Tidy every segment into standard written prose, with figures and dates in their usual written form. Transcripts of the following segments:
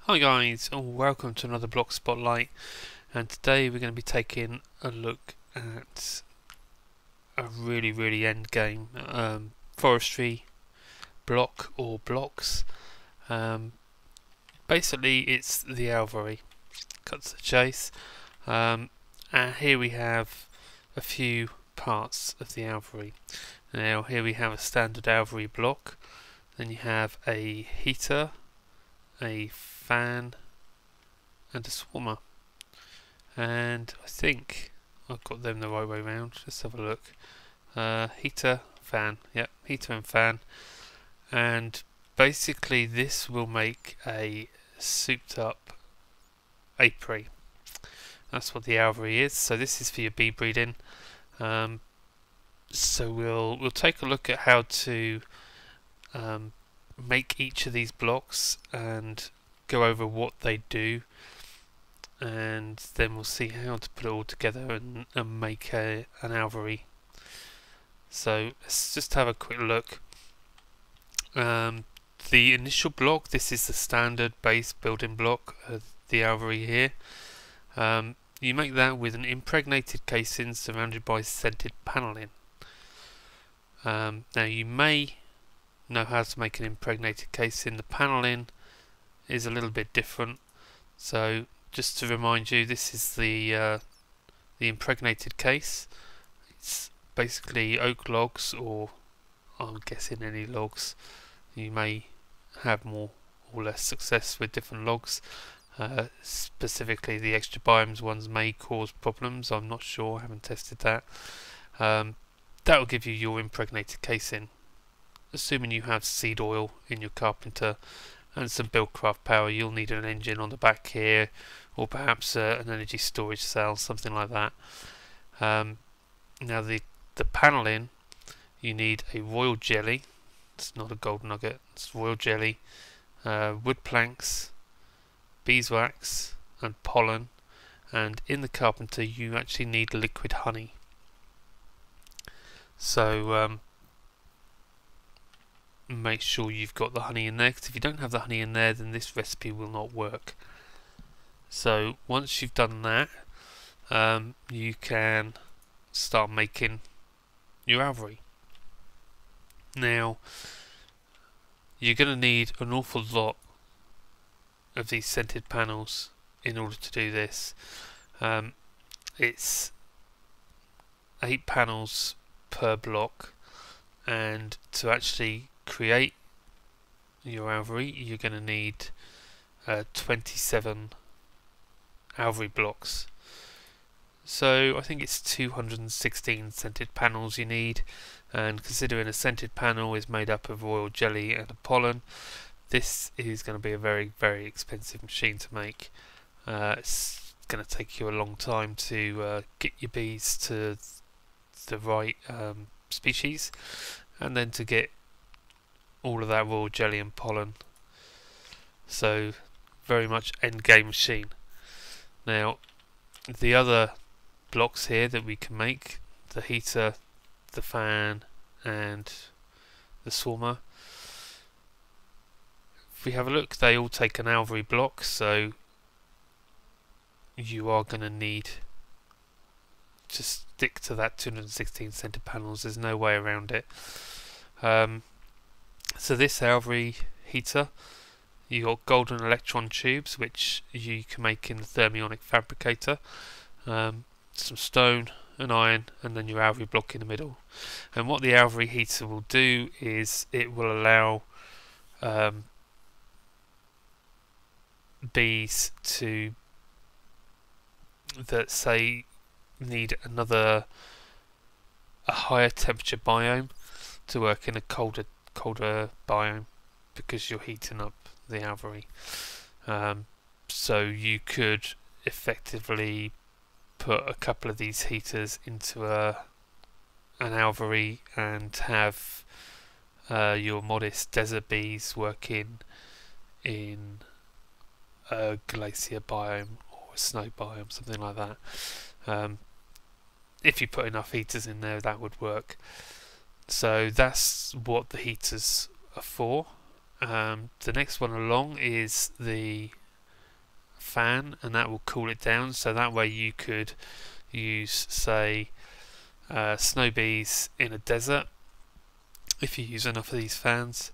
Hi guys, and welcome to another Block Spotlight, and today we're going to be taking a look at a really end game forestry block or blocks. Basically it's the Alvery. Cut to the chase. And here we have a few parts of the Alvery. Now here we have a standard Alvery block, then you have a heater, a fan and a swarmer, and I think I've got them the right way round. Let's have a look. Heater, fan, yep, heater and fan, and basically this will make a souped up apiary. That's what the Alvery is. So this is for your bee breeding. So we'll take a look at how to make each of these blocks and go over what they do, and then we'll see how to put it all together and make an Alvery. So let's just have a quick look. The initial block, this is the standard base building block of the Alvery here. You make that with an impregnated casing surrounded by scented panelling. Now you may know how to make an impregnated casing. The panelling is a little bit different, so just to remind you, this is the impregnated case. It's basically oak logs, or I'm guessing any logs. You may have more or less success with different logs. Specifically the extra biomes ones may cause problems. I'm not sure, I haven't tested that. That will give you your impregnated casing, assuming you have seed oil in your carpenter and some Buildcraft power. You'll need an engine on the back here, or perhaps an energy storage cell, something like that. Now the panelling, you need a royal jelly. It's not a gold nugget, it's royal jelly, wood planks, beeswax and pollen, and in the carpenter you actually need liquid honey. So make sure you've got the honey in there, because if you don't have the honey in there, then this recipe will not work. So once you've done that, you can start making your Alvery. Now you're going to need an awful lot of these scented panels in order to do this. It's 8 panels per block, and to actually create your Alvery you're going to need 27 Alvery blocks. So I think it's 216 scented panels you need, and considering a scented panel is made up of royal jelly and a pollen, this is going to be a very expensive machine to make. It's going to take you a long time to get your bees to the right species, and then to get all of that royal jelly and pollen. So very much end game machine. Now the other blocks here that we can make, the heater, the fan and the swarmer, if we have a look, they all take an Alvery block, so you are going to need to stick to that 216 scented panels. There's no way around it. So this Alvery heater, you got golden electron tubes which you can make in the thermionic fabricator, some stone and iron, and then your Alvery block in the middle. And what the Alvery heater will do is it will allow bees that say need a higher temperature biome to work in a colder biome, because you're heating up the Alvery. So you could effectively put a couple of these heaters into an Alvery and have your modest desert bees working in a glacier biome or a snow biome, something like that. If you put enough heaters in there, that would work. So that's what the heaters are for. The next one along is the fan, and that will cool it down. So that way you could use, say, snow bees in a desert if you use enough of these fans.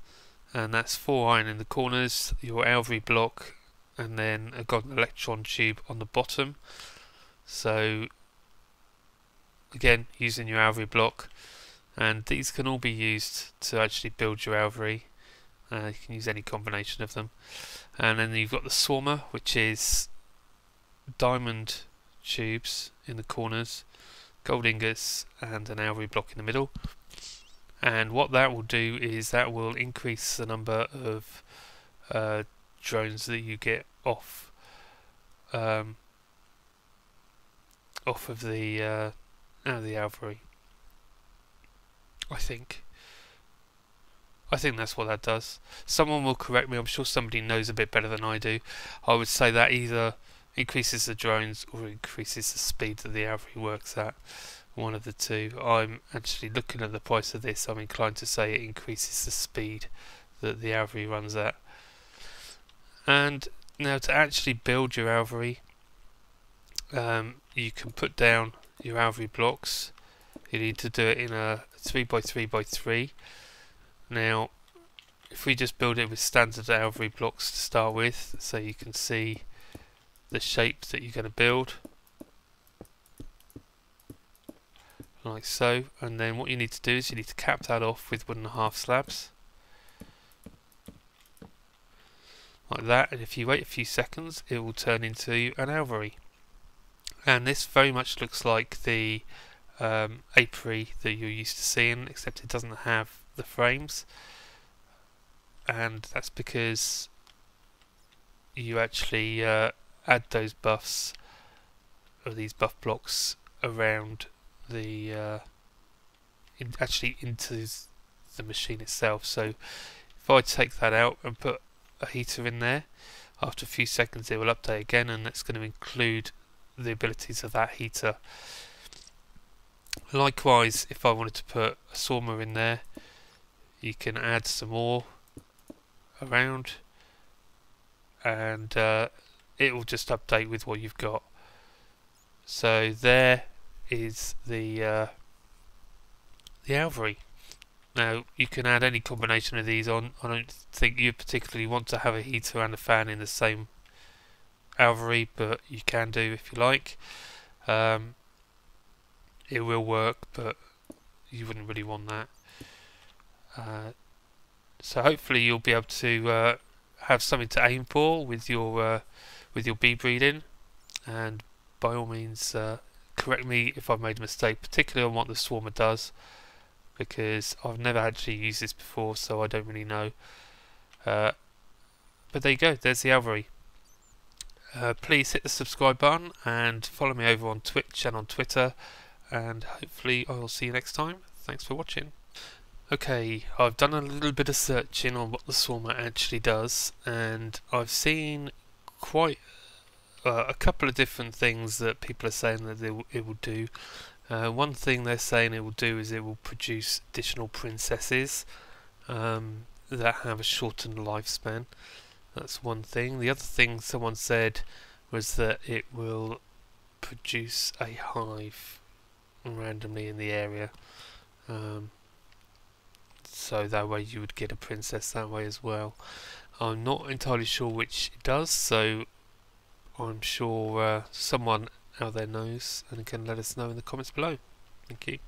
And that's 4 iron in the corners, your Alvery block, and then a golden electron tube on the bottom. So again, using your Alvery block, and these can all be used to actually build your Alvery. You can use any combination of them. And then you've got the Swarmer, which is diamond tubes in the corners, gold ingots, and an Alvery block in the middle. And what that will do is that will increase the number of drones that you get off of the Alvery. I think that's what that does. Someone will correct me. I'm sure somebody knows a bit better than I do. I would say that either increases the drones or increases the speed that the Alvery works at. One of the two. I'm actually looking at the price of this. I'm inclined to say it increases the speed that the Alvery runs at. And now to actually build your Alvery, you can put down your Alvery blocks. You need to do it in a 3x3x3. Now, if we just build it with standard Alvery blocks to start with, so you can see the shape that you're going to build, like so, and then what you need to do is you need to cap that off with 1.5 slabs, like that, and if you wait a few seconds it will turn into an Alvery. And this very much looks like the apiary that you're used to seeing, except it doesn't have the frames, and that's because you actually add those buffs, or these buff blocks, around the actually into the machine itself. So if I take that out and put a heater in there, after a few seconds it will update again, and that's going to include the abilities of that heater. Likewise, if I wanted to put a Swarmer in there, you can add some more around, and it will just update with what you've got. So there is the Alvery. Now you can add any combination of these on. I don't think you particularly want to have a heater and a fan in the same Alvery, but you can do if you like. It will work, but you wouldn't really want that. So hopefully you'll be able to have something to aim for with your bee breeding, and by all means correct me if I've made a mistake, particularly on what the Swarmer does, because I've never actually used this before, so I don't really know. But there you go, there's the Alvery. Please hit the subscribe button and follow me over on Twitch and on Twitter, and hopefully I will see you next time. Thanks for watching. Okay, I've done a little bit of searching on what the Swarmer actually does, and I've seen quite a couple of different things that people are saying that it will do. One thing they're saying it will do is it will produce additional princesses that have a shortened lifespan. That's one thing. The other thing someone said was that it will produce a hive randomly in the area. So that way you would get a princess that way as well. I'm not entirely sure which it does, so I'm sure someone out there knows and can let us know in the comments below. Thank you.